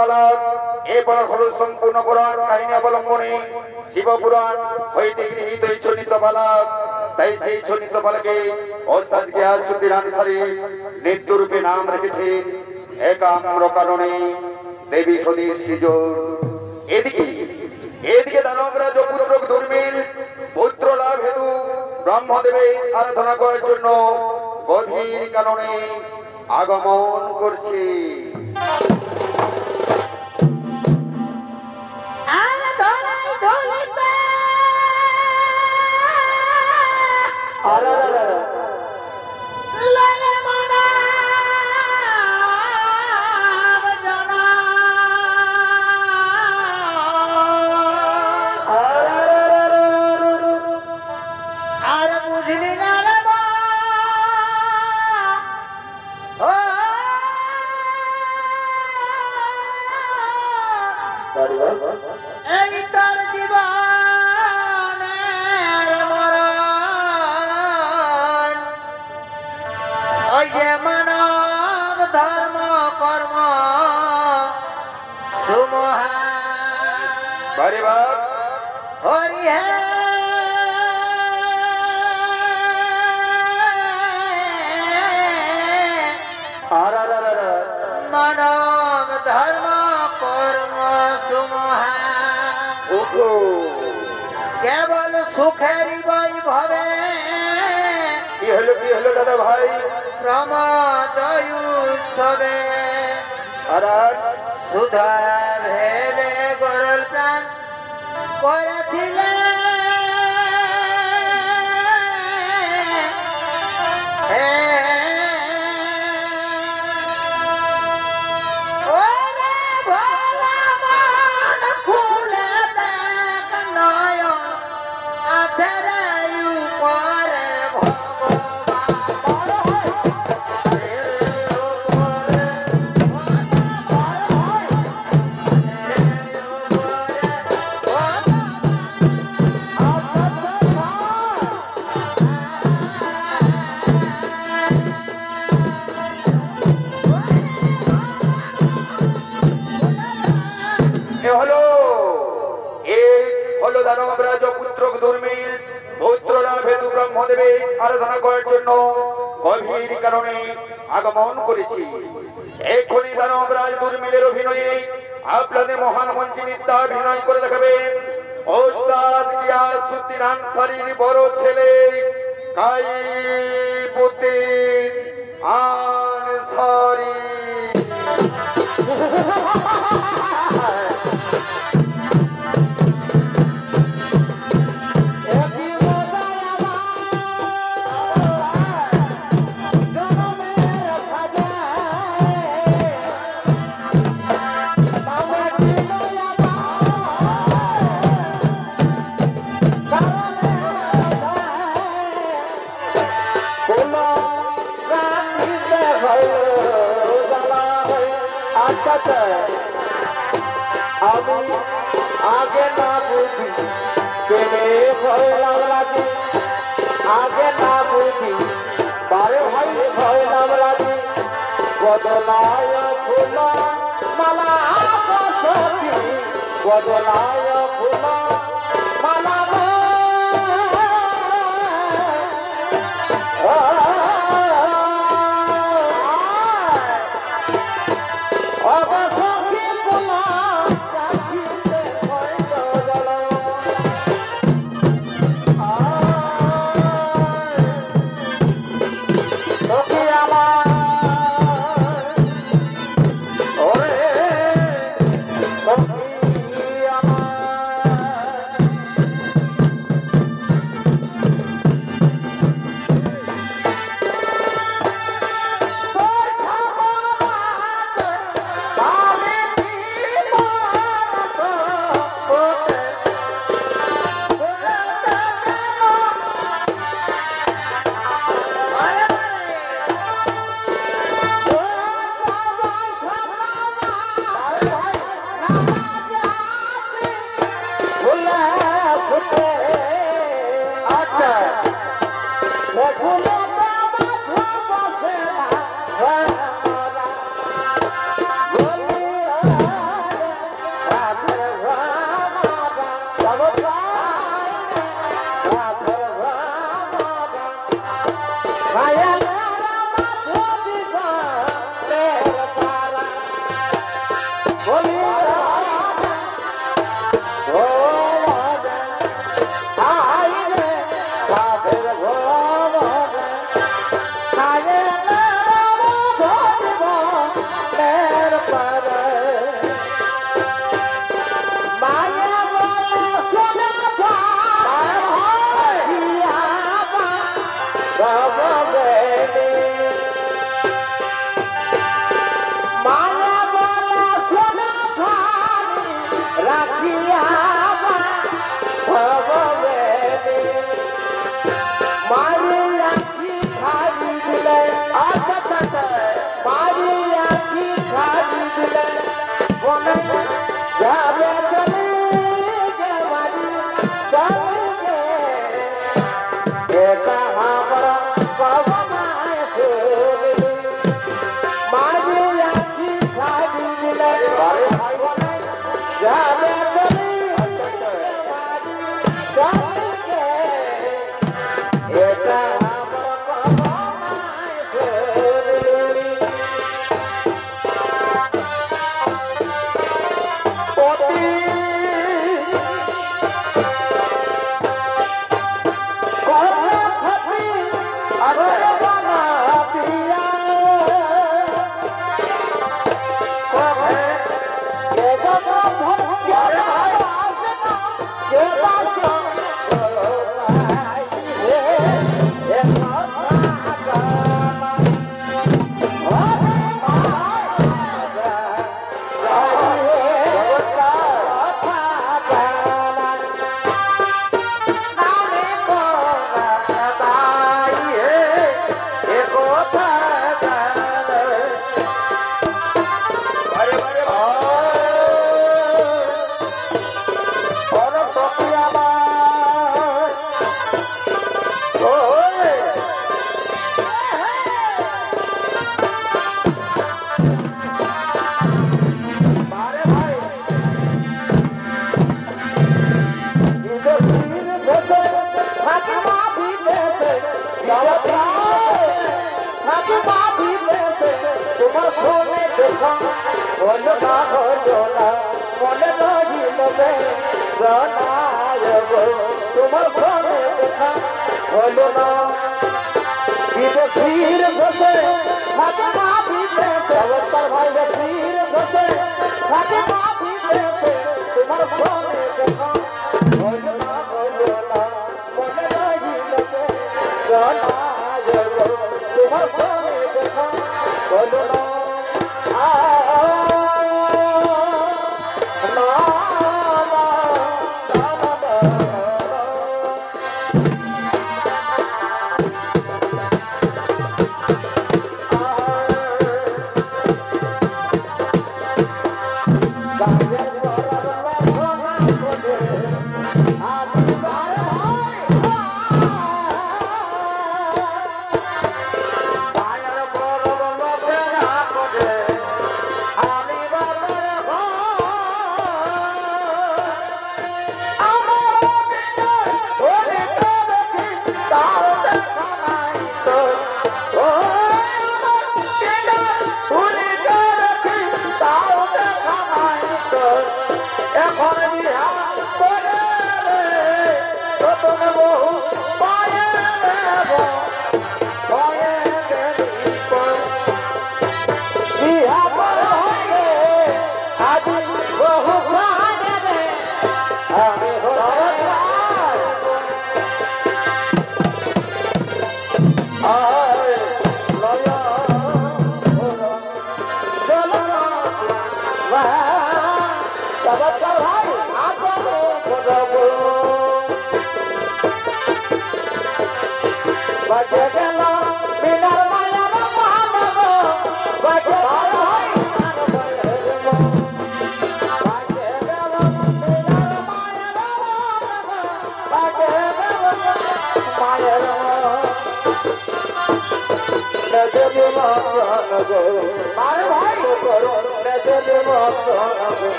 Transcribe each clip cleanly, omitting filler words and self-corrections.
পালক এবার হল সম্পূর্ণ পুরাণ কাহিনী অবলম্বনে শিবপুরাণ হইতে গৃহীত এই চলিত পালক। তাই সেই চলিত পালকে ওস্তাদ গিয়াসউদ্দিন আনসারী নৃত্যরূপে নাম রেখেছে একাম্র কারণে দেবী সতীর সৃজন। এদিকে দানবরাজ পুত্র দুর্মিল পুত্র লাভ হেতু ব্রহ্মদেবের আরাধনা করার জন্য গভীর কারণে আগমন করছে। এই তার জীবনের মরণ, ওই যে মানব ধর্ম কর্ম সুমহান হরি হে মানব ধর্ম কর্ম কেবল সুখেরই বৈভবে কি হলো দাদা ভাই প্রমোদ উৎসবে সুধা ভেবে গরল প্রাণ করেছিলে দানবরাজ পুত্র দুর্মিল পুত্র লাভ হেতু ব্রহ্মদেবের আরাধনা করার জন্য গভীর কারণে আগমন করেছি। এক্ষুনি দানবরাজ দুর্মিলের অভিনয়ে আপনাদের মহান মঞ্চে নৃত্যাভিনয় করে দেখাবেন ওস্তাদ গিয়াসউদ্দিন আনসারীর বড় ছেলে কাইবুদ্দিন আনসারী। আমি আগে না বুঝি প্রেমে ভয়লাম রাজি, আগে না বুঝি বারে ভাই ভয়লাম রাজি। বদলায় ফুল মালা বসতি, বদলায় ফুল মালা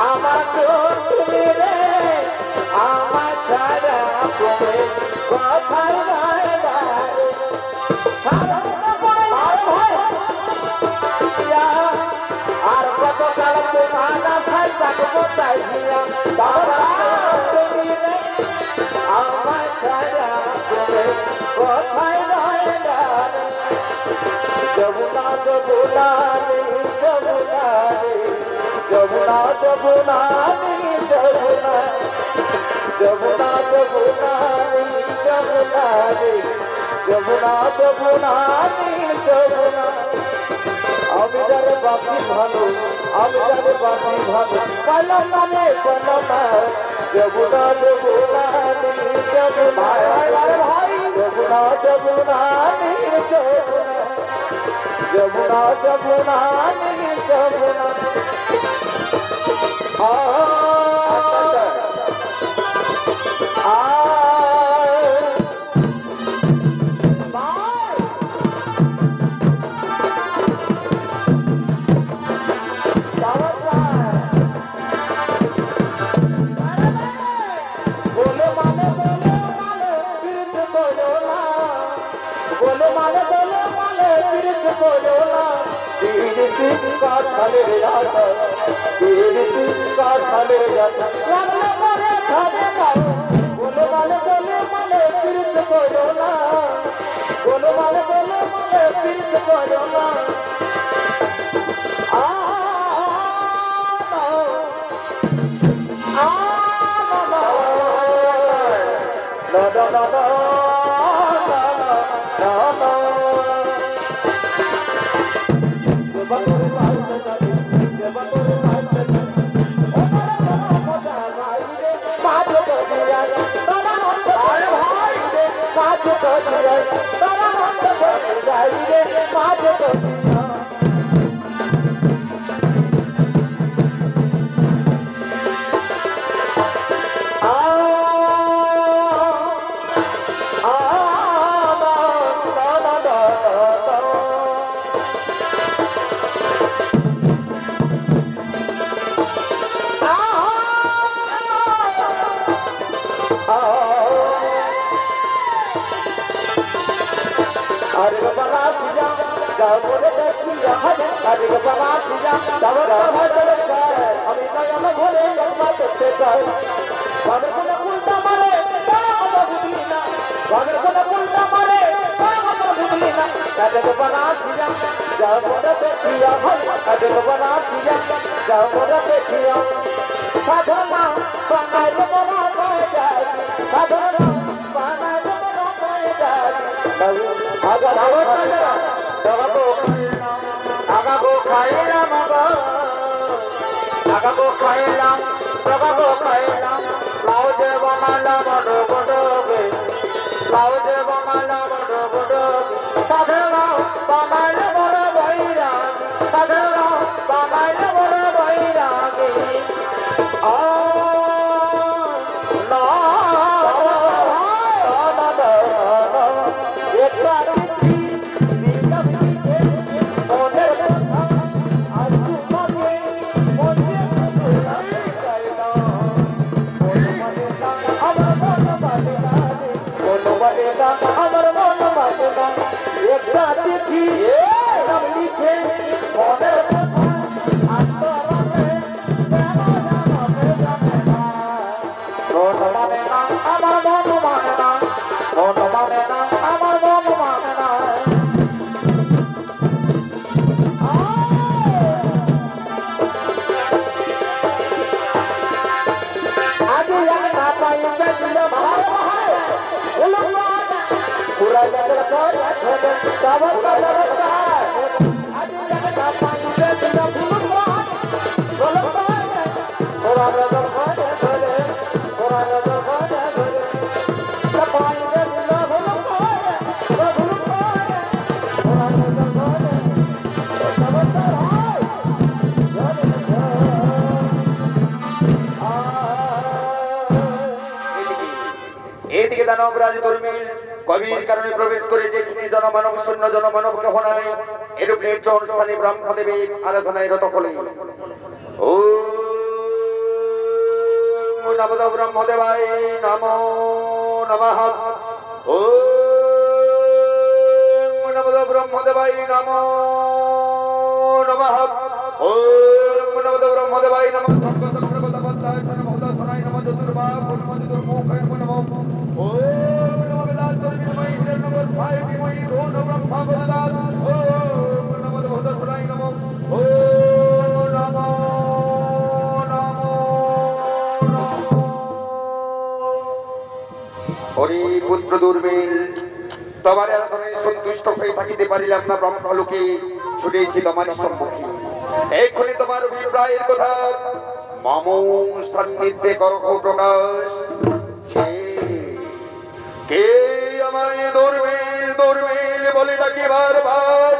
আমাকে থাকবো চাইয়া বাবা তুমি রে আমার ছায়া তুমি কোথায় রইলা যমুনা যমুনা রে যমুনা রে যমুনা যমুনা রে যমুনা যমুনা যমুনা রে যমুনা রে যমুনা যমুনা রে যমুনা আমি যারে বাপি ভালো আমি যারে বাপি ভালো পাইলাম না রে পাইলাম না যমুনা যমুনা রে যমুনা ভাই যমুনা যমুনা রে যমুনা যমুনা যমুনা রে যমুনা দানবরাজ দুর্মিল কবির কারণে প্রবেশ করে যে তিনি জনমানব শূন্য জনমানব কেহ নাই এরূপ নির্জন স্থানে ব্রহ্মদেবের আরাধনায় রত হলেন। ও নমঃ ব্রহ্মদেবায় নমো নমঃ। ও নমঃ ব্রহ্মদেবায় নমো নমঃ। ও নমঃ ব্রহ্মদেবায় নমঃ। পুত্র দুর্মিল তোমার আরাধনায় সন্তুষ্ট হয়ে থাকিতে পারিলাম না ব্রহ্মলোকে ছুটেছি তোমার সম্মুখে এক্ষুনি তোমার অভিপ্রায়ের কথা মম সান্নিধ্যে করো প্রকাশ কে আমায় দুর্মিল দুর্মিল বলে ডাকে বারবার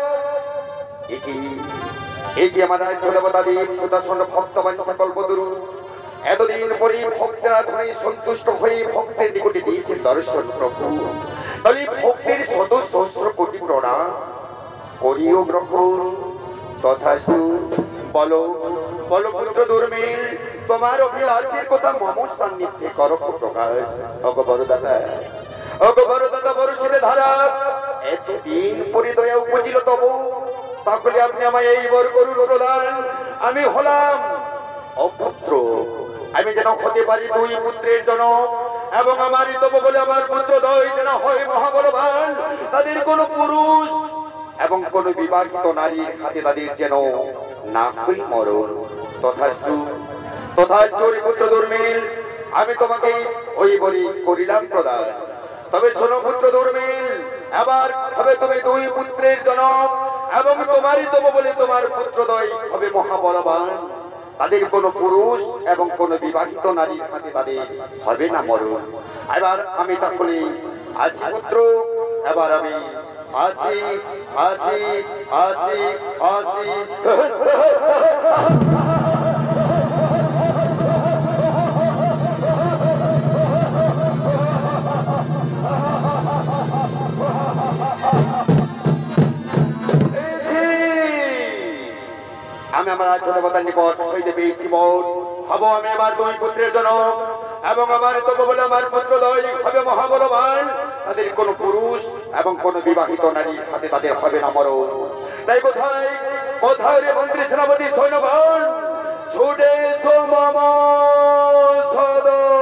একি আমার রাজ্য দেবতা দেব সুদর্শন ভক্তবান কল্পতরু এতদিন পরে ভক্তের আরাধনায় সন্তুষ্ট হয়ে ভক্তের নিকটে দিয়েছেন দর্শন প্রভু তাহলে ভক্তের শত সহস্র কোটি প্রণাম করিও গ্রহণ তথাস্তু বলো বলো পুত্র দুর্মিল তোমার অভিলাষের কথা মম সান্নিধ্যে করো প্রকাশ অগ বরদাতা অগ বরদাতা বরুষের ধারা এতদিন পরে দয়া উপজিল তবু তাহলে আপনি আমায় এই বর করুন প্রদান আমি হলাম অপুত্র আমি যেন হতে পারি দুই পুত্রের জনক এবং আমারই তবু বলে আমার পুত্র দ্বয় যেন হয় মহাবলবান তাদের কোন পুরুষ এবং কোন বিবাহিত নারীর হাতে তাদের যেন না হই মরণ তথাস্তু তথাস্তু পুত্র দুর্মিল আমি তোমাকে ওই বলি করিলাম প্রদান তবে শোনো পুত্র দুর্মিল এবার হবে তুমি দুই পুত্রের জনক এবং তোমারই তবু বলে তোমার পুত্রদ্বয় হবে মহাবলবান তাদের কোন পুরুষ এবং কোন বিবাহিত নারীর হাতে তাদের হবে না মরণ এবার আমি তাহলে আসি পুত্র এবার আমি আসি আসি আসি আসি আমি আমার রাজ্য দেবতার নিকট হইতে পেয়েছি মন হব আমি আমার দুই পুত্রের জনক এবং আমার তবু বলে আমার পুত্রদ্বয় হবে মহাবলবান তাদের কোন পুরুষ এবং কোন বিবাহিত নারীর হাতে তাদের হবে না মরণ তাই কোথায় কোথায় রে মন্ত্রী সেনাপতি সৈন্যগণ ছুটে মম সদন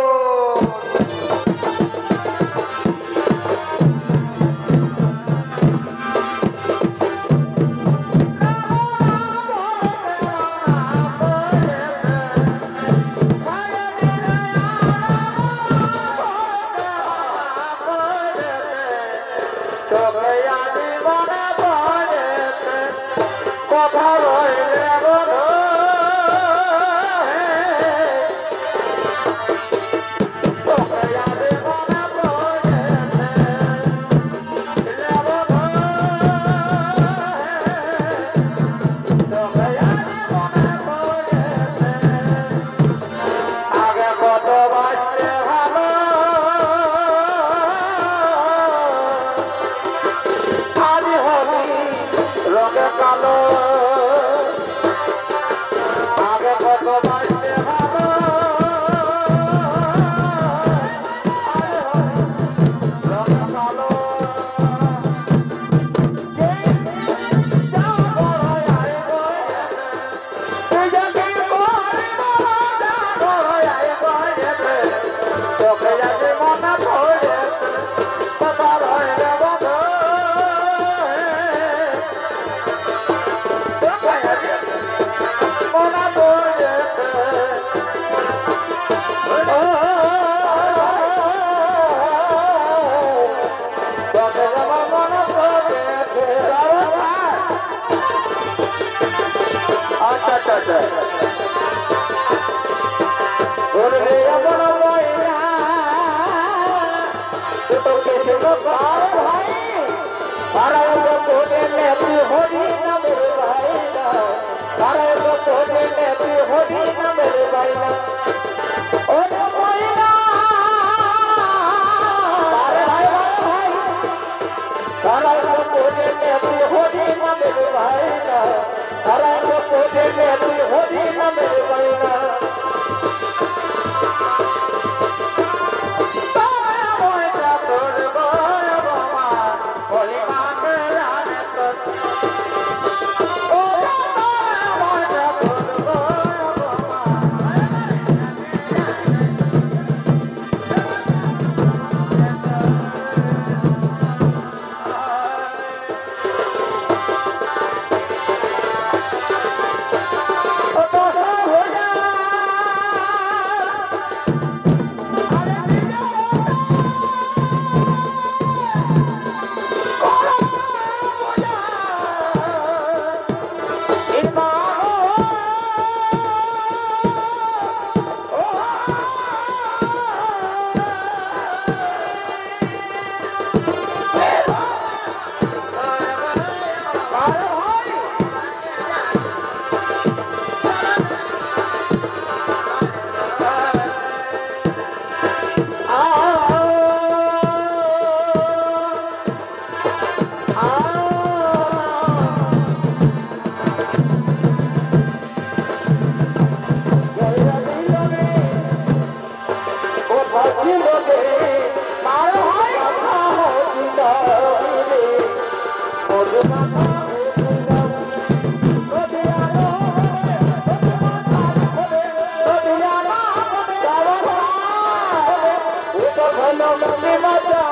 লক্ষ্মী মাতা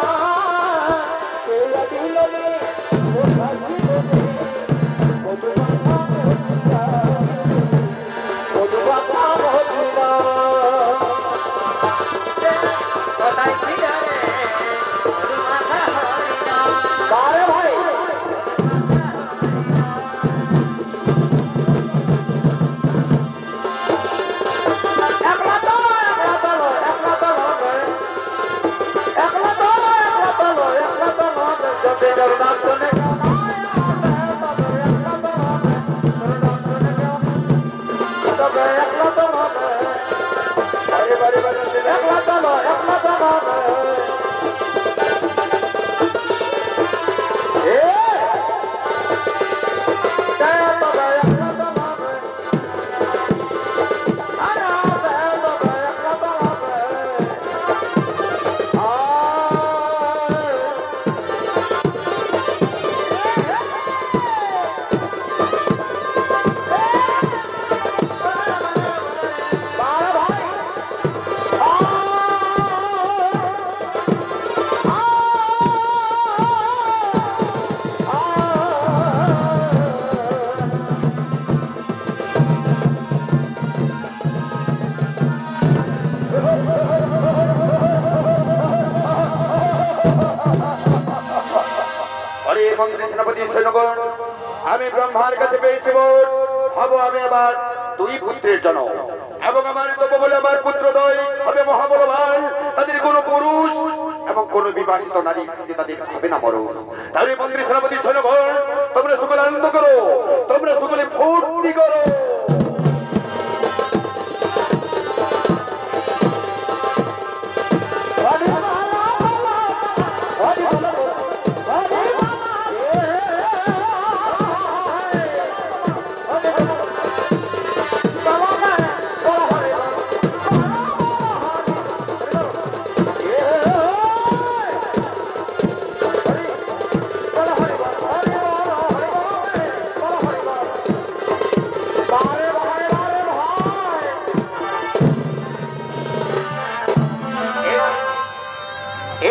কেয়া দিল রে কোথা জীবনে মধুমাখা মদিনা মধুমাখা মদিনা কোথায় ছিল রে মধুমাখা মদিনা বারে ভাই আমি ব্রহ্মার কাছে পেয়েছি বল হব আমি আবার দুই পুত্রের জন্ম এবং আমার তব বলে আমার পুত্রদ্বয় হবে মহাবলবান তাদের কোন পুরুষ এবং কোন বিবাহিত নারী তাদের হবে না মরণ তাহলে মন্ত্রী সেনাপতি সৈন্যগণ তোমরা সকলে আনন্দ করো তোমরা সকলে ফুর্তি করো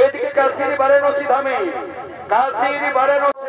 এদিকে কাশীর বারাণসী ধামে কাশীর বারাণসী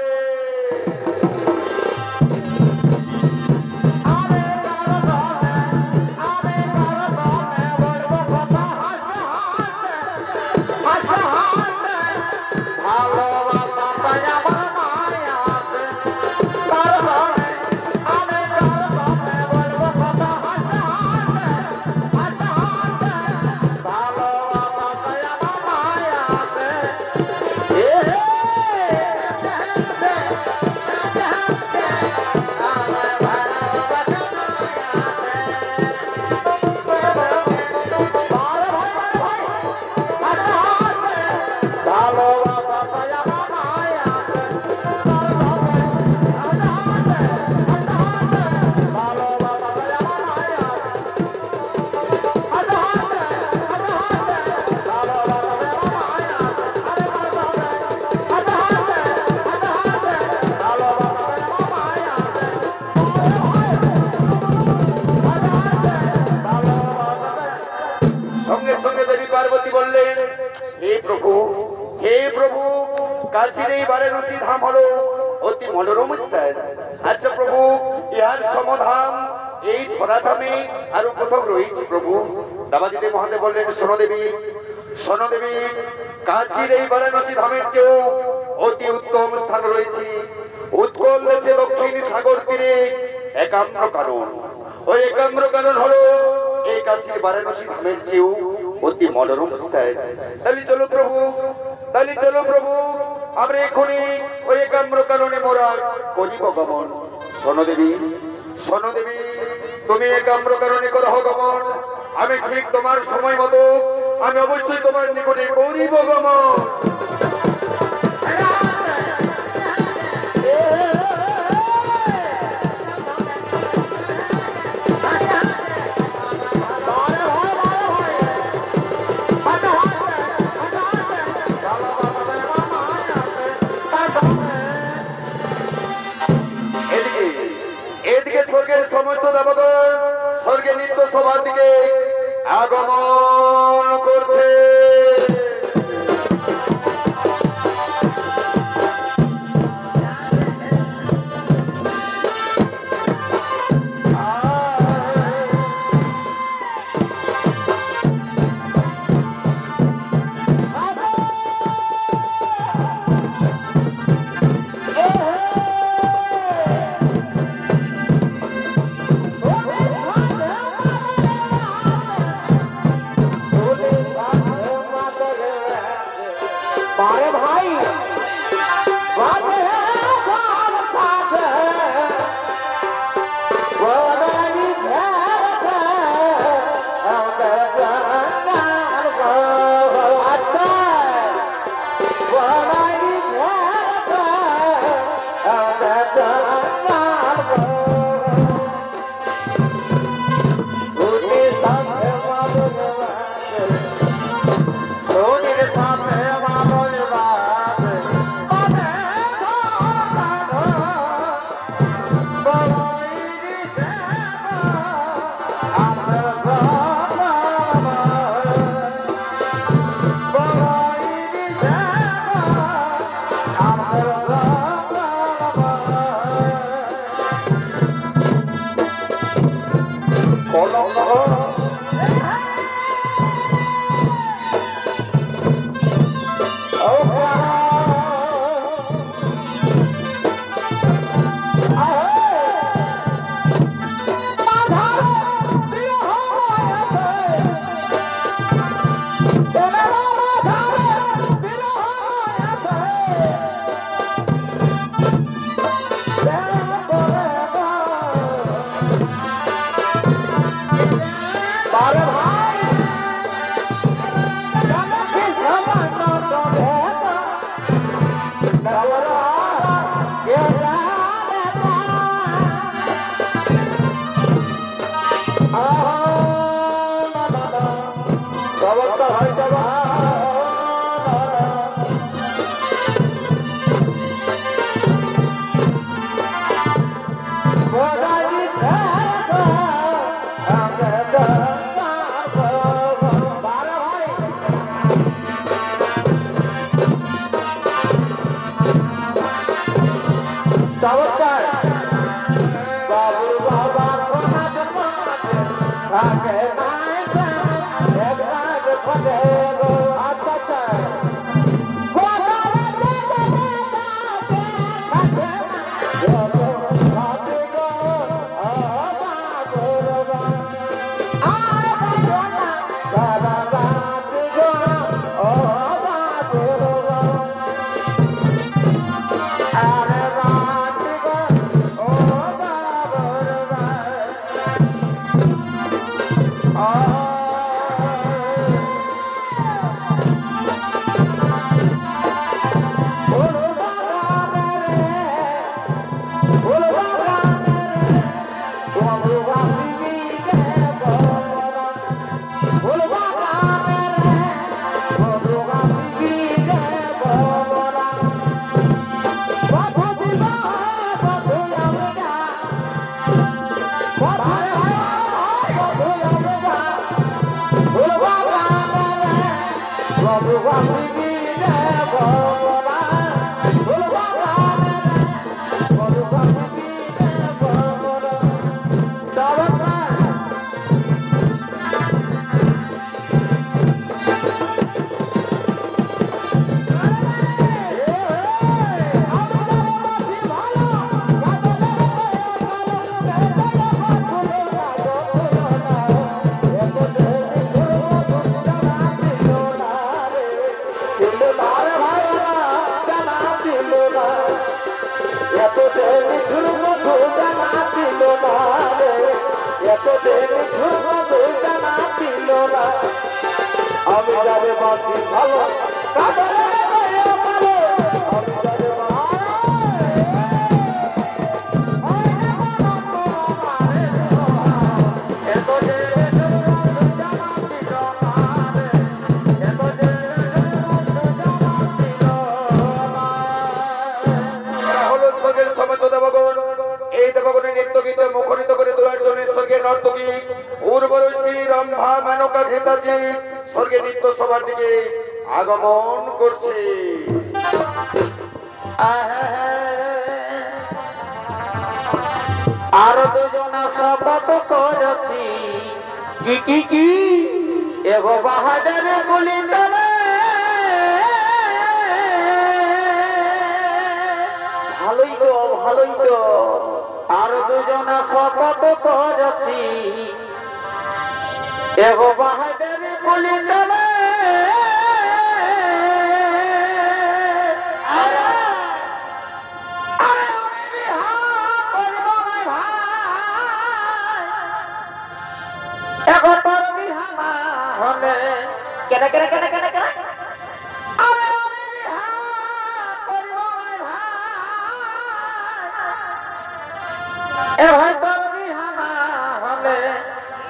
কাশীর এই বারাণসী ধাম হলো অতি মনোরম স্থান আচ্ছা প্রভু ইহার সমধাম এই ধরাধামে আরো কোথাও রয়েছে প্রভু দাবাদিদে মহাদেব বললেন শোনো দেবী কাশীর এই বারাণসী ধামের চেয়েও অতি উত্তম স্থান রয়েছে উৎকল দেশে দক্ষিণ সাগর তীরে একাম্র কানন ওই একাম্র কানন হলো এই কাশীর বারাণসী ধামের চেয়েও অতি মনোরম স্থান তাহলে চলো প্রভু আমরা এখনই ওই একাম্র কাননে মোরা করিব গমন শোনো দেবী তুমি একাম্র কাননে করহ গমন আমি ঠিক তোমার সময় মতো আমি অবশ্যই তোমার নিকটে করিব গমন এদিকে স্বর্গের সমস্ত দেবগণ স্বর্গের নিত্য সভার দিকে আগমন করছে কলঙ্ক আমি যাবে বাকি ভালো মুখরিত করে তোলার জন্য স্বর্গের নর্তকী উর্বশী রম্ভা মেনকা ঘেতাজি স্বর্গে নিত্য সবার দিকে আগমন করছে। আর দুজনা শপথ করেছি কি এগো বাহাদুর গুলি তবে ভালোই তো আর দুজনা শপথ করেছি এগো বাহাদুর গুলি তবে কেন কেন কেন কেন কেন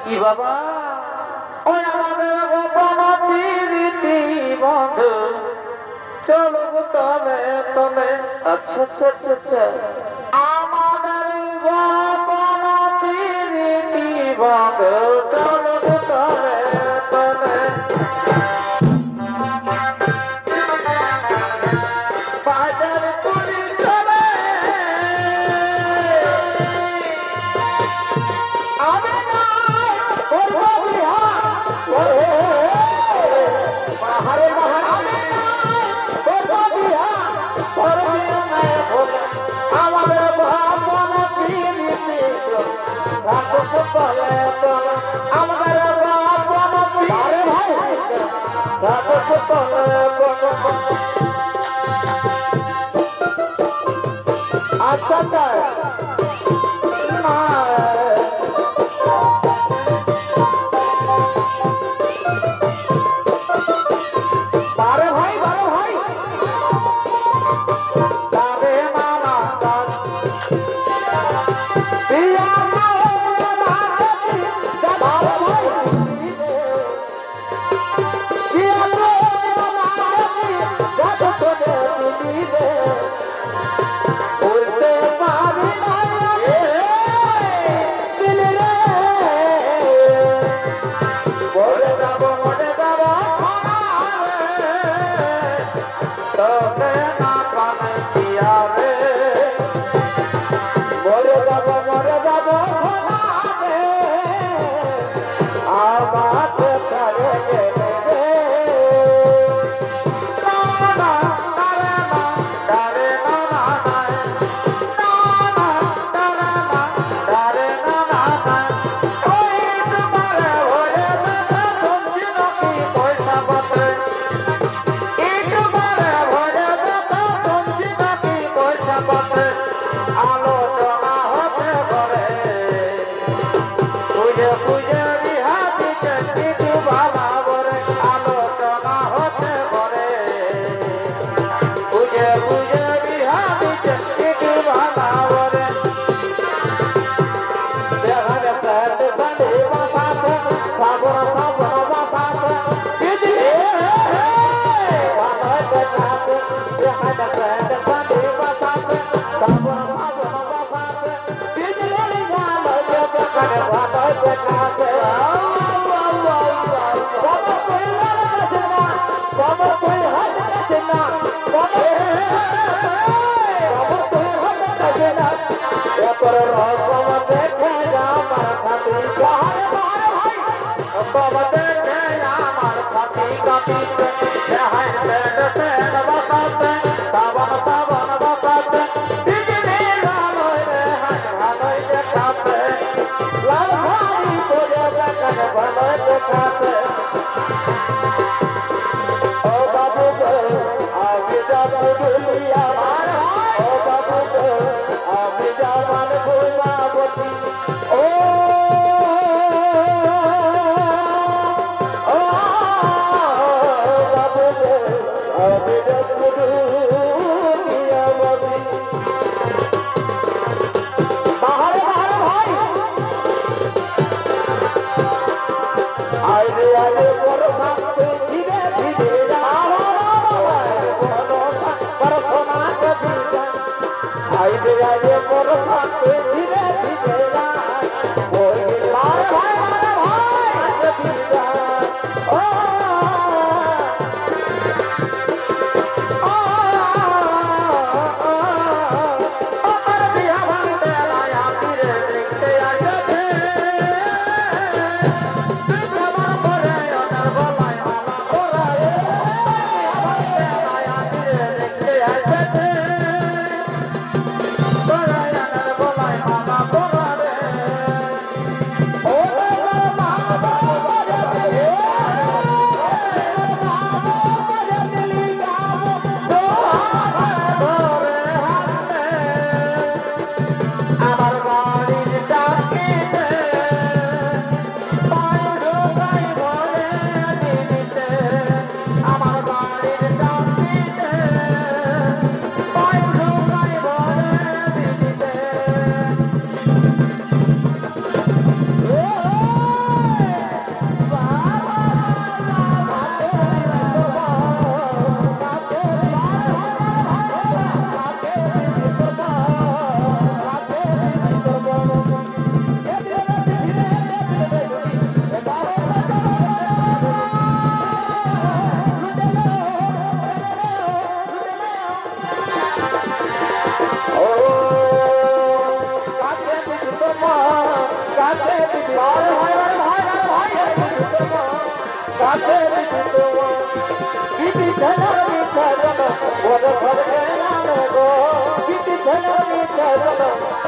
কি বাবা ওই আমাদের গোপন রীতি বন্ধু চলো তবে তলে আচ্ছা আচ্ছা আচ্ছা আমাদের গোপন রীতি বন্ধু চলো তবে তলে বাজার পুলিশ চলে আমি আচ্ছা বারে ভাই তারে মামা বিয়া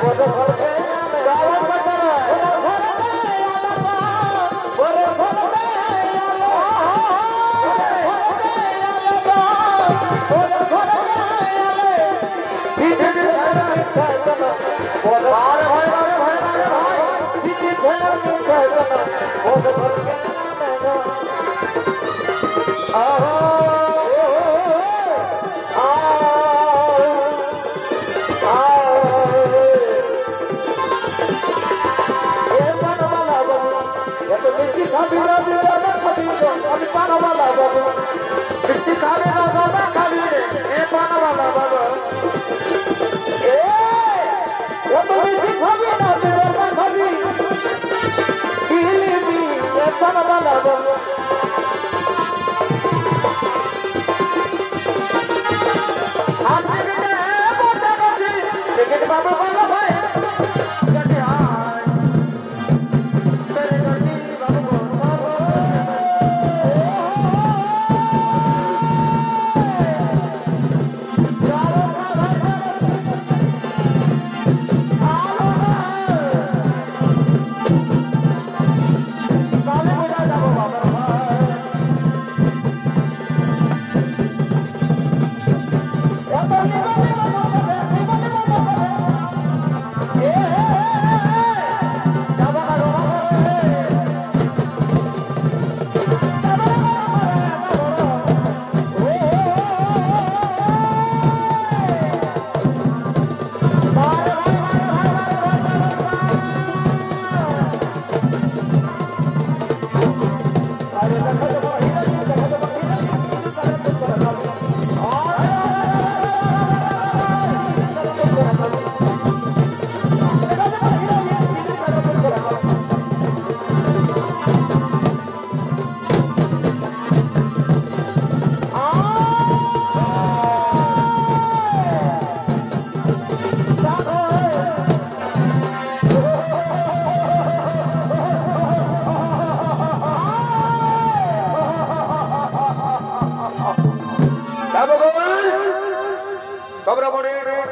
What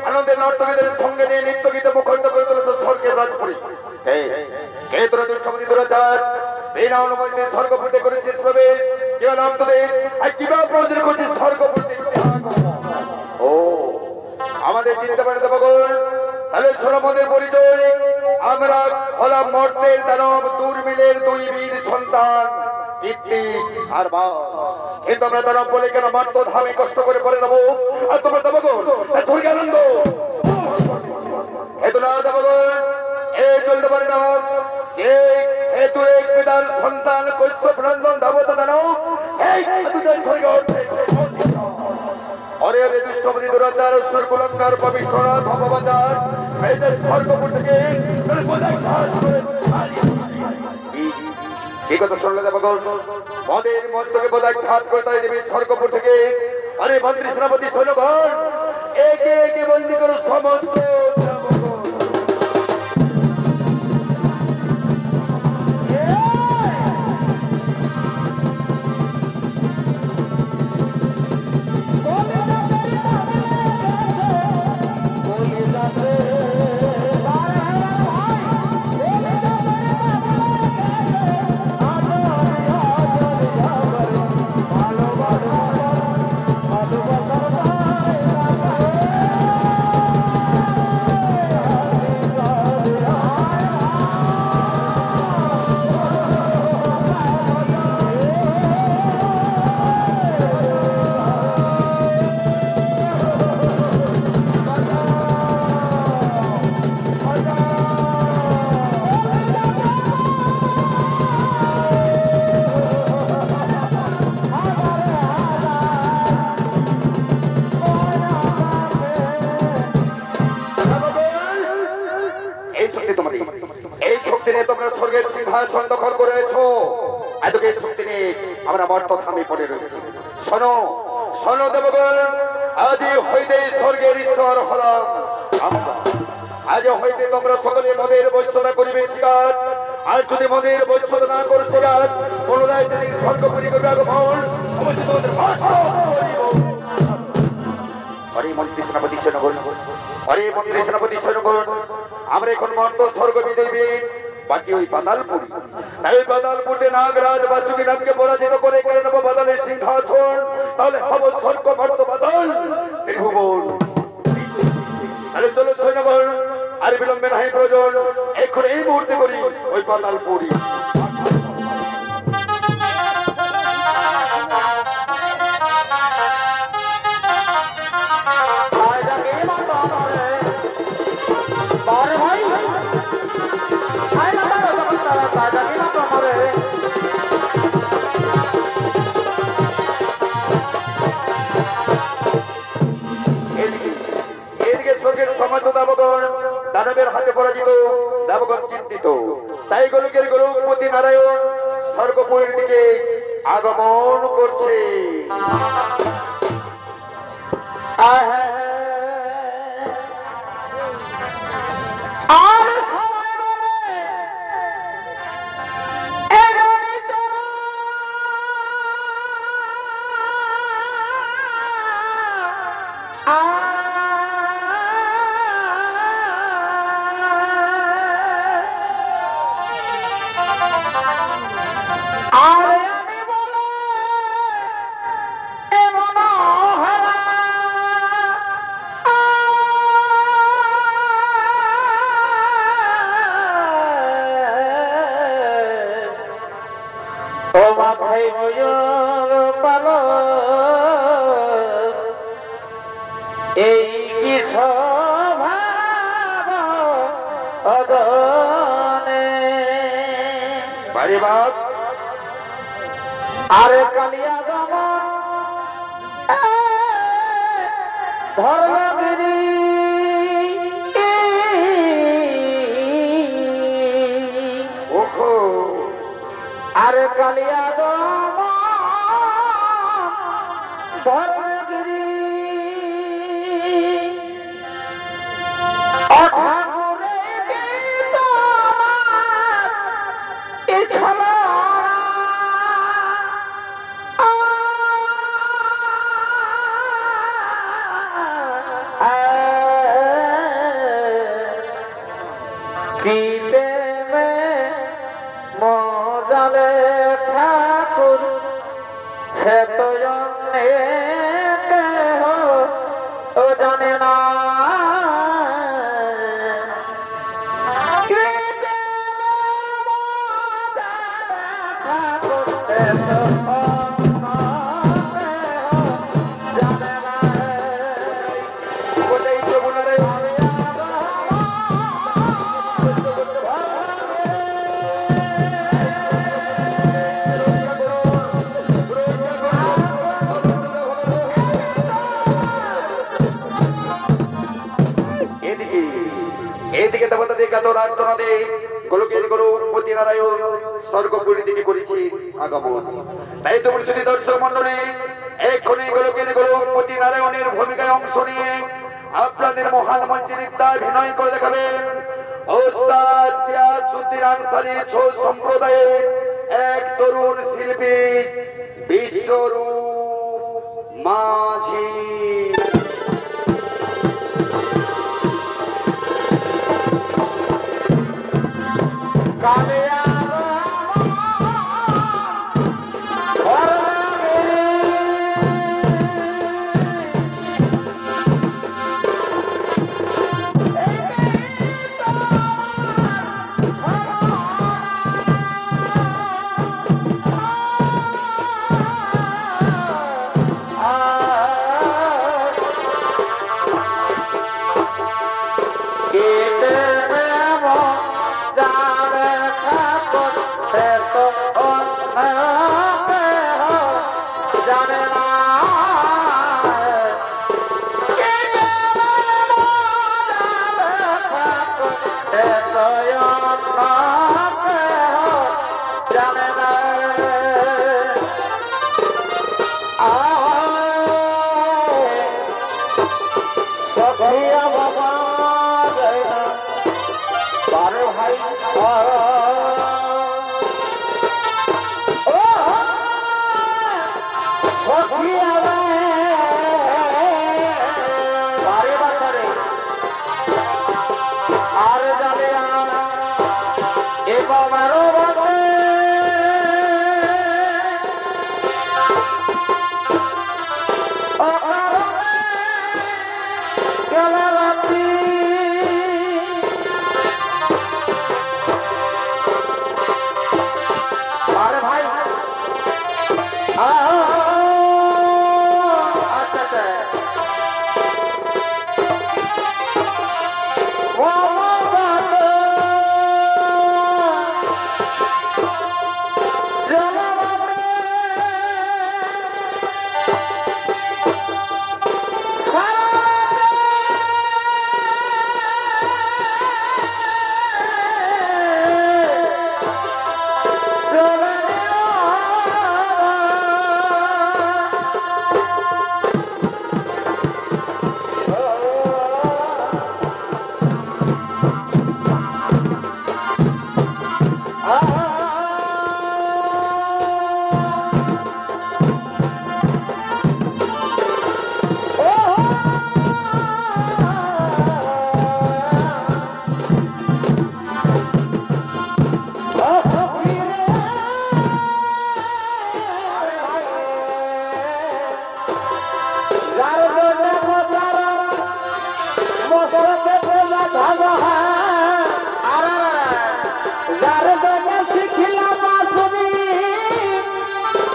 আনন্দের নর্তকীদের সঙ্গে নিয়ে নৃত্য গীতে মুখরিত করে তুলেছে স্বর্গের রাজপুরী। কে তোরা দুঃসমতি দুরাচার বিনা অনুমতিতে স্বর্গপুরীতে করেছিস প্রবেশ, কেউ নাম তোদের আর কিভাবে প্রয়োজন করছিস স্বর্গপুরীতে? ও আমাদের চিনতে পারে দেবগণ, তাহলে সোনামদের পরিচয়, আমরা হলাম মর্তের দানব দুর্মিলের দুই বীর সন্তান কীর্তি আর মা। কিন্তু আমরা দানব বলে কেন মারত ধামে কষ্ট করে পড়ে নেবো, আর তোমরা দেবগণ স্বর্গে আনন্দ হেতু না দেবগণ এই চলতে পারে না। যে হেতু এক পিতার সন্তান কৈশব রঞ্জন ধাবত দানব এই হেতুদের স্বর্গে ওঠে। অরে অরে দুষ্টপতি দুরাচার অসুর কুলঙ্কার পবিত্রনাথ ভগবাচার এদের স্বর্গপুর থেকে এই কথা শুনলে দেবগণ মদের মস্তকে বোধায় ঘাত করে তাই দেবী স্বর্গপুর থেকে। আরে মন্ত্রী সেনাপতি সৈন্যগণ একে একে বন্দি করো সমস্ত সিংহাসন দখল করেছো, এতকে শক্তি নিয়ে আমরা মর্ত থামে পড়ে রয়েছি। শোনো শোনো দেবগণ, আজ হইতে স্বর্গের ঈশ্বর হলাম আমরা। আজ হইতে তোমরা সকলে মদের বৈশ্যতা করিবে শিকার, আর যদি মদের বৈশ্যতা না করে শিকার পুনরায় যদি স্বর্গপুরী করবে আগমন অবশ্যই তোমাদের হরে মন্ত্রী সেনাপতি সৈন্যগণ, হরে মন্ত্রী সেনাপতি সৈন্যগণ, আমরা এখন মর্ত স্বর্গ বিজয়ী বাকি ওই পাতালপুর, এই পাতালপুরে নাগরাজ বাসুকি নামকে পরাজিত করে কেড়ে নেবো বাদালের সিংহাসন, তাহলে হব স্বর্গ মর্ত বাদল ত্রিভুবন। তাহলে চলো সৈন্যগণ, আর বিলম্বে নাই প্রয়োজন, এখন এই মুহূর্তে করি ওই পাতালপুরি। গোলকের গরুপতি নারায়ণ স্বর্গপুরীর দিকে আগমন করছে। এই কি অদনে বাড়ি বাপ আরে কালিয়া দমন ধর্মগিরি ওখো আরে কালিয়া দমন ধর্মগিরি ঠাকুরে কি তোমার ইচ্ছা कीते में मोजाले ठाकुर से तो जाने के हो तो जाने ना कीते में मोजाले ठाकुर से तो जाने ना কোথায় প্রভু নারায়ণ এদিকে দেবতা দিকে এত রাজনদে গোলকের গরুপতি নারায়ণ স্বর্গপুরীর দিকে করেছি আগমন। তাই তো বলছি দর্শক মন্ডলী, এক্ষুনি গোলকের গরুপতি নারায়ণের ভূমিকায় অংশ নিয়ে আপনাদের মহান মঞ্চে নৃত্যাভিনয় করে দেখাবেন ওস্তাদ গিয়াসউদ্দিন আনসারী ছৌ সম্প্রদায়ের এক তরুণ শিল্পী বিশ্বরূপ মাঝি। कालिया भाई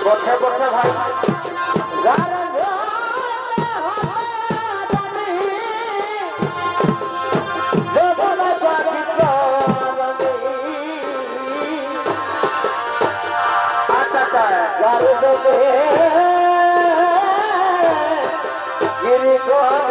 বসে বসে ভাই গিরি করে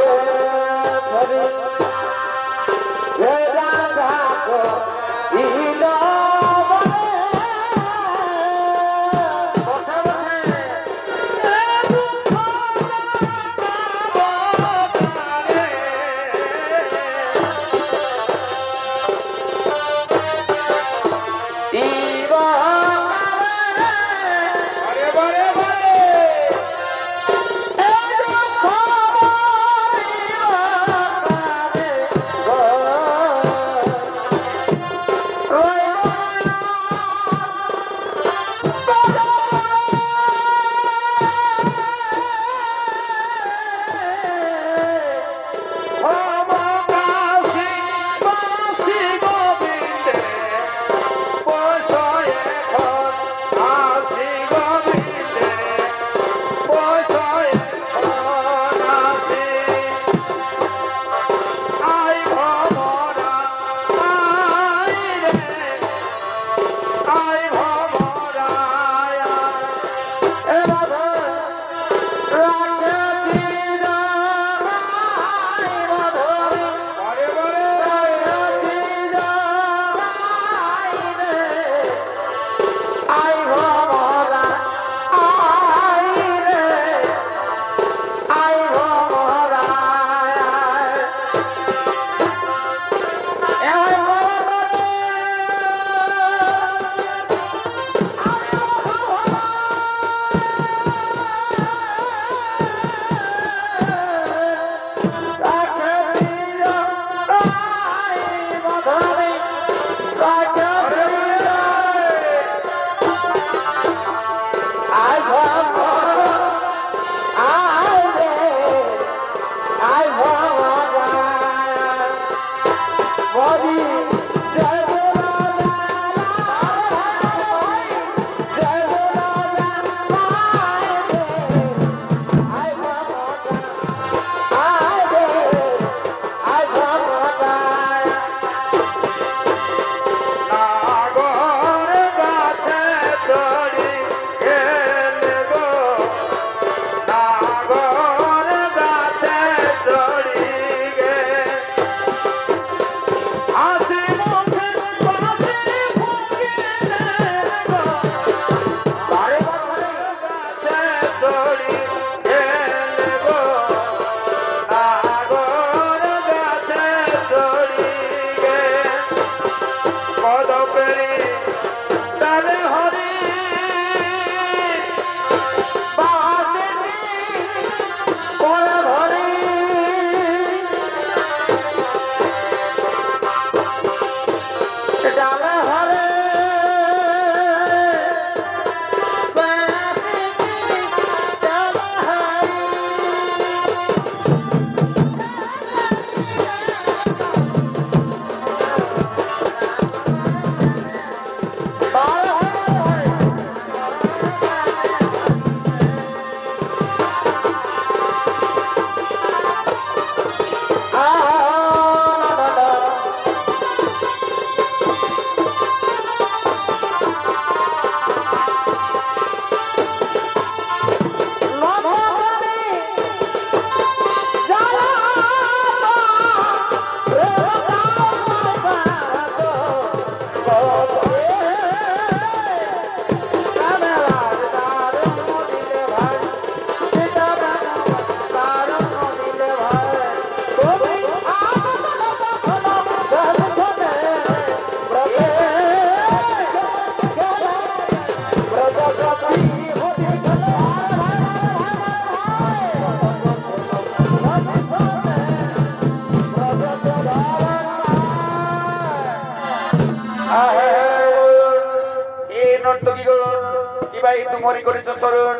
মরি করেছ চরণ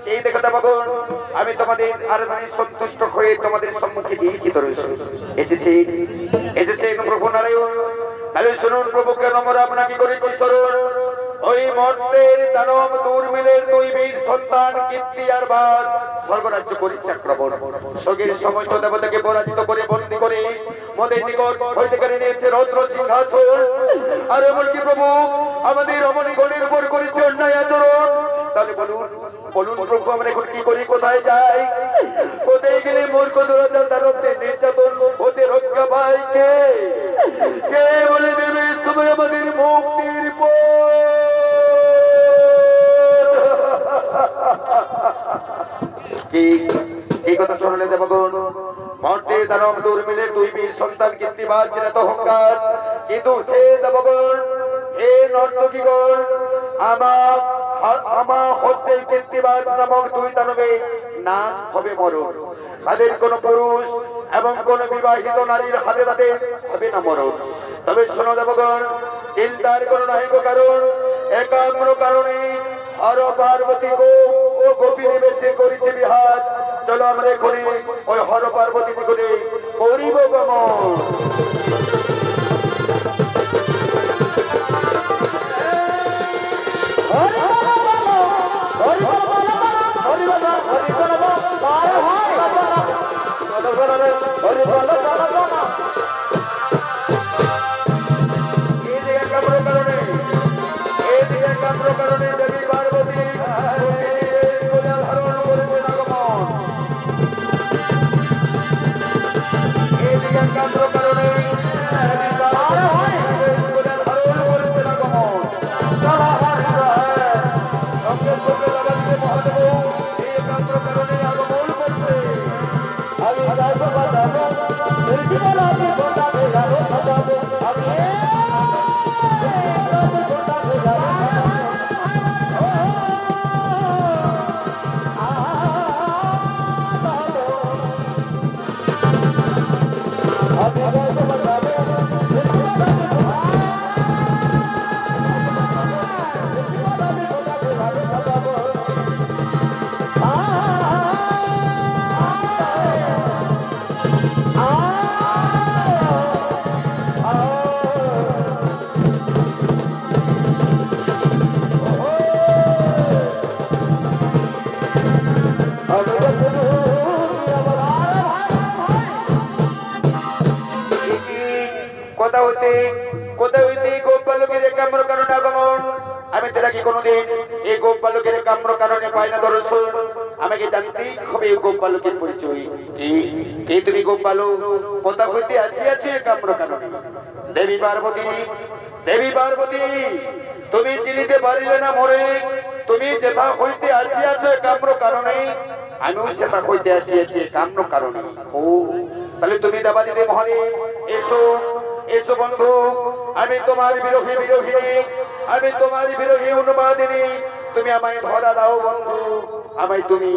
এই দেখো দেবগণ আমি তোমাদের আরাধনায় সন্তুষ্ট হয়ে তোমাদের সম্মুখে দিয়েছি দর্শন এসেছে প্রভু নারায়ণ তাহলে শুনুন প্রভু কেন আমরা আপনাকে করেছি চরণ ওই মর্তের দানব দুর্মিলের দুই বীর সন্তান কীর্তি আর বাদ স্বর্গরাজ্য পরিত্যাক্রমণ স্বর্গের সমস্ত দেবতাকে পরাজিত করে বন্দী করে মদের নিকট হইতে কেড়ে নিয়েছে রৌদ্র সিংহাসন। আর এমনকি প্রভু আমাদের রমণীগণের উপর করেছে অন্যায় আচরণ। তাহলে বলুন বলুন প্রভু আমরা এখন কি করি, কোথায় যাই? কোথায় গেলে মূর্খ দুরাচার দানবদের নির্যাতন হতে রক্ষা পায় কে? কে বলে দেবে তুমি আমাদের মুক্তির কি কথা শুনলে দেবগণ? মর্তে দানব দুর্মিলের দুই বীর সন্তান কীর্তিবাদ চিরাত অহংকার, কিন্তু হে দেবগণ হে নর্তকীগণ আমার হস্তে কীর্তিবাদ নামক দুই দানবে না হবে মরণ। তাদের কোন পুরুষ এবং কোন বিবাহিত নারীর হাতে তাদের হবে না মরণ। তবে শোনো দেবগণ, চিন্তার কোন নাই কারণ, একাগ্র কারণে হর পার্বতী ও গোপী নিবেশে করেছে বিহার। চলো আমরা এখানে ওই হর পার্বতী নিকটে করিব গমন। আমি তারা কি কোনদিন এই গোপ বালকের কাম্র কারণে পাই না দর্শন? আমাকে জানতেই হবে এই গোপ বালকের পরিচয়। এই তুমি গোপ বালক কোথা হইতে আসিয়াছে কাম্র কারণে? দেবী পার্বতী, দেবী পার্বতী তুমি চিনিতে পারিলে না মোরে? তুমি যেথা হইতে আসিয়াছে কাম্র কারণে, আমিও সেটা হইতে আসিয়াছি কাম্র কারণে। ও তাহলে তুমি দেবাদিদেব মহাদেব, এসো এসো বন্ধু, আমি তোমার বিরোহী বিরোহিনী, আমি তোমার বিরোহী অনুবাদিনী। তুমি আমায় ধরা দাও বন্ধু, আমায় তুমি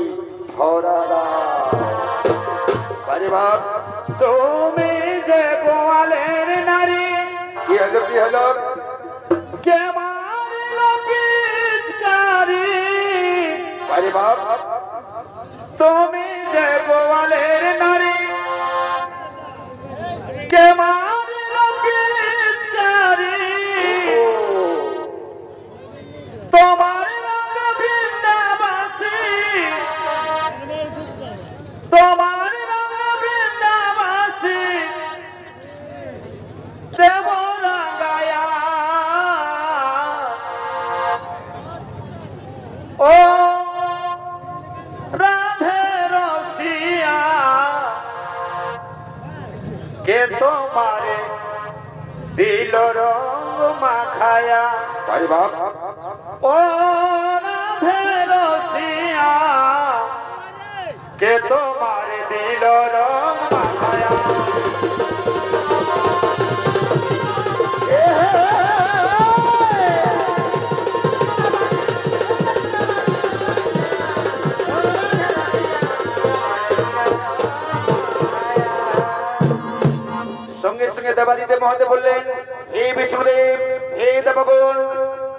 ধরা দাও। আরে বাপ, তুমি যে গোয়ালের নারী, কি হলো কি হলো? কে মারিল পিচকারি? আরে বাপ, তুমি যে গোয়ালের নারী, কে মারিল পিচকারি? তোমার রঙ বৃন্দাবাসী, তোমার রঙ বৃন্দাবাসী দেব রাঙ্গায়া। ও রাধে রসিয়া, কে তোমারে দিল রঙ মাখায়া? আরে বাপ, ও রাধে রসিয়া, কে তোমারে দিল রঙ মাখায়া? সঙ্গে সঙ্গে দেবাদিদেব মহাদেব বললেন, হে বিষ্ণুদেব, হে দেবগণ,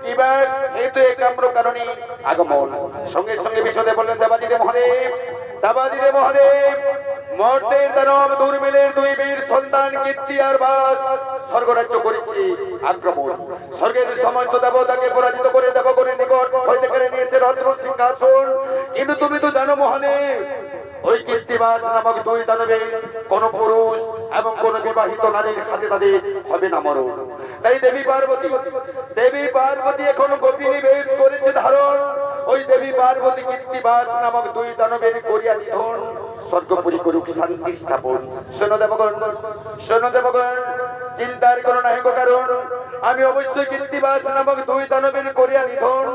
কিবা হেতু একাম্র কারণে আগমন। সঙ্গে সঙ্গে বিশদে বললেন দেবাদিদেব মহাদেব, দেবাদিদেব মহাদেব, মর্তের দানব দুর্মিলের দুই বীর সন্তান কীর্তি আর বাস স্বর্গরাজ্য করেছি আক্রমণ। স্বর্গের সমস্ত দেবতাকে পরাজিত করে দেবগণের নিকট হইতে কেড়ে নিয়েছে রত্ন সিংহাসন। কিন্তু তুমি তো জানো মহাদেব, ওই কীর্তিবাস নামক দুই দানবে কোন পুরুষ এবং কোন বিবাহিত নারীর হাতে তাদের হবে না মরণ। তাই দেবী পার্বতী এখন গোপিনী বেশ করেছে ধারণ। ওই দেবী পার্বতী কীর্তিবাস নামক দুই দানবের করিয়া নিধন, স্বর্গপুরী করুক শান্তি স্থাপন। শোনো দেবগণ, চিন্তার কোনো নাহিক কারণ। আমি অবশ্যই কীর্তিবাস নামক দুই দানবের করিয়া নিধন,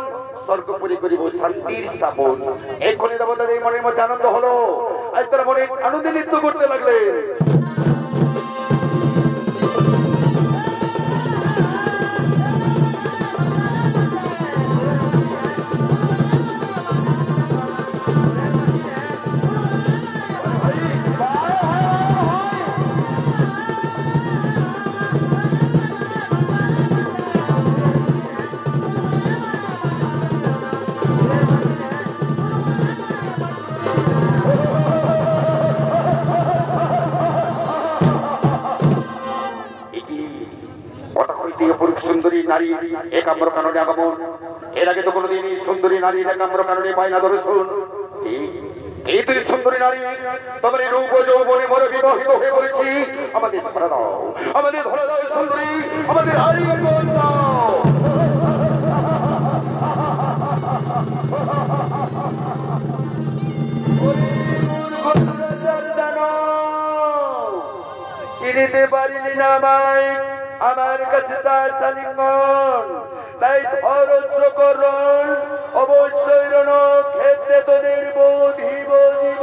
স্বর্গপুরী করিব শান্তির স্থাপন। এক্ষুনি দেবতাদের মনের মধ্যে আনন্দ হলো। আজ তারা মনে আনন্দে নৃত্য করতে লাগলেন। সুন্দরী নারী একাম্র কাননে আগমন। এর আগে তো কোনোদিন সুন্দরী নারী একাম্র কাননে পায় না দর্শন। এই তুই সুন্দরী নারী, তোমার রূপ যৌবনে মরে বিবাহিত হয়ে পড়েছি। আমাদের ধরা দাও সুন্দরী, আমাদের হারিয়ে দাও। চিনিতে পারিনি না আমায়, আমার কাছে তার সালিঙ্গন। তাই ধরত্র করণ অবশ্যই রণ ক্ষেত্রে তোদের বোধিব জীব।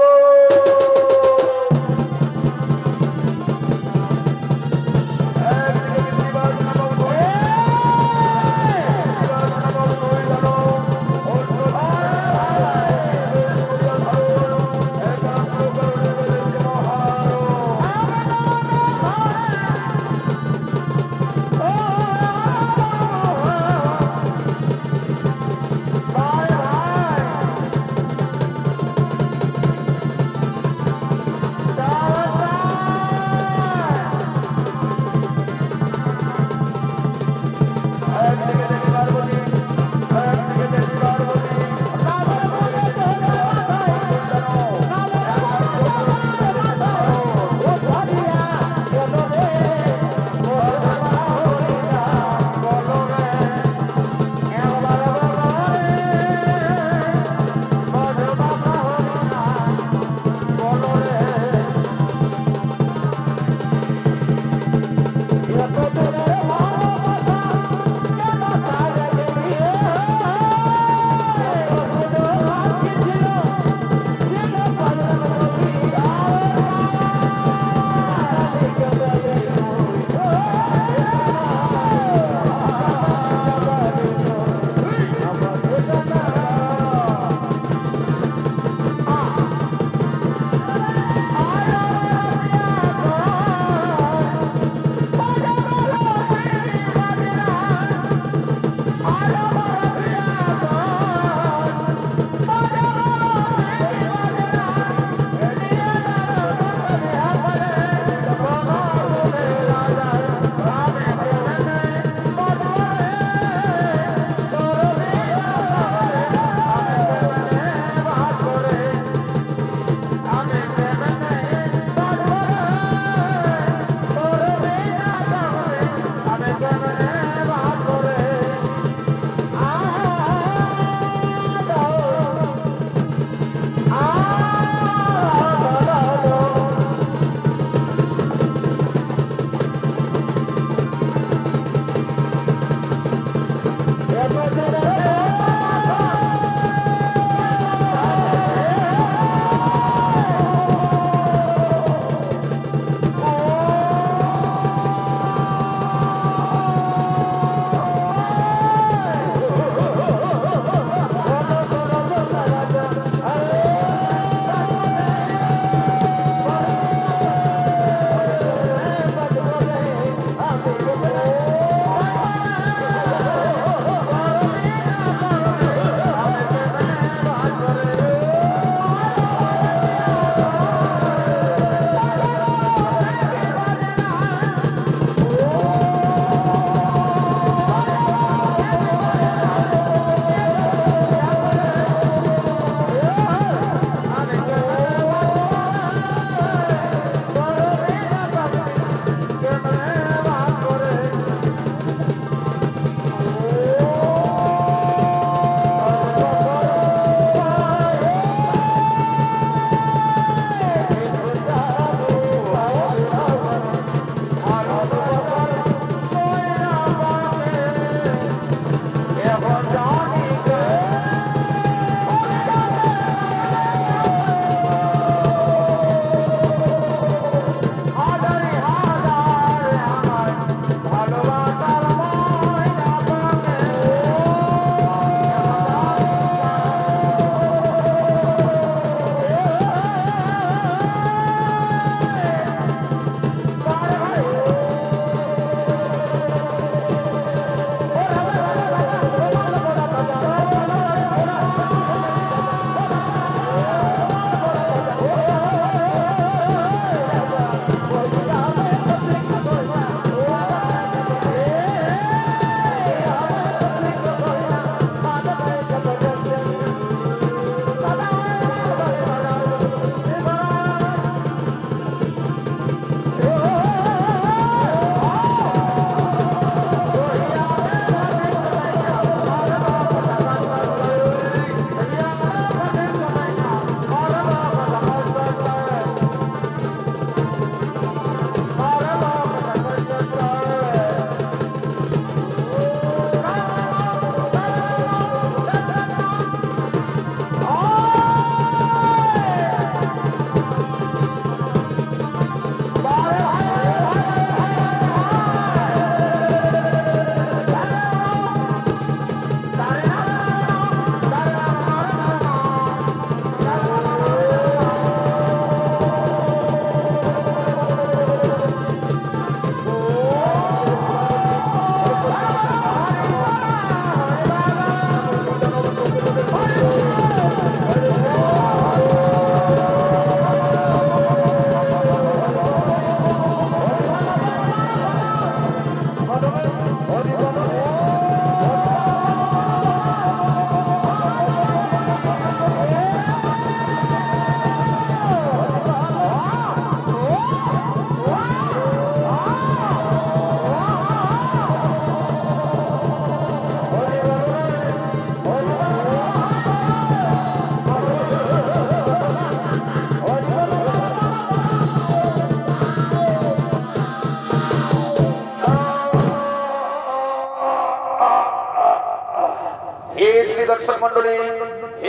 মন্ডলী,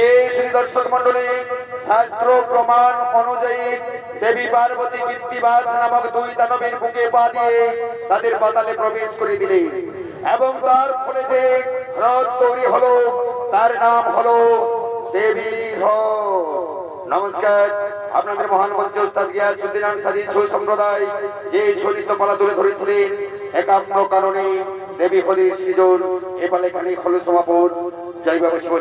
এই শ্রী দর্শক মন্ডলী, শাস্ত্র প্রমাণ অনুযায়ী দেবী পার্বতী কীর্তিবাস নামক দুই দানবের বুকে পা দিয়ে তাদের পাতালে প্রবেশ করে দিলেন এবং তার ফলে যে হ্রদ তৈরি হলো তার নাম হলো দেবী হ্রদ। নমস্কার, আপনাদের মহান মঞ্চ উস্তাদ গিয়াসউদ্দিন আনসারী ছৌ সম্প্রদায় যে ছৌ নৃত্যকলা তুলে ধরেছিলেন, একাম্র কারণে দেবী হরির সৃজন এপালে খানি হল সমাপন। জয় বাবা শিব।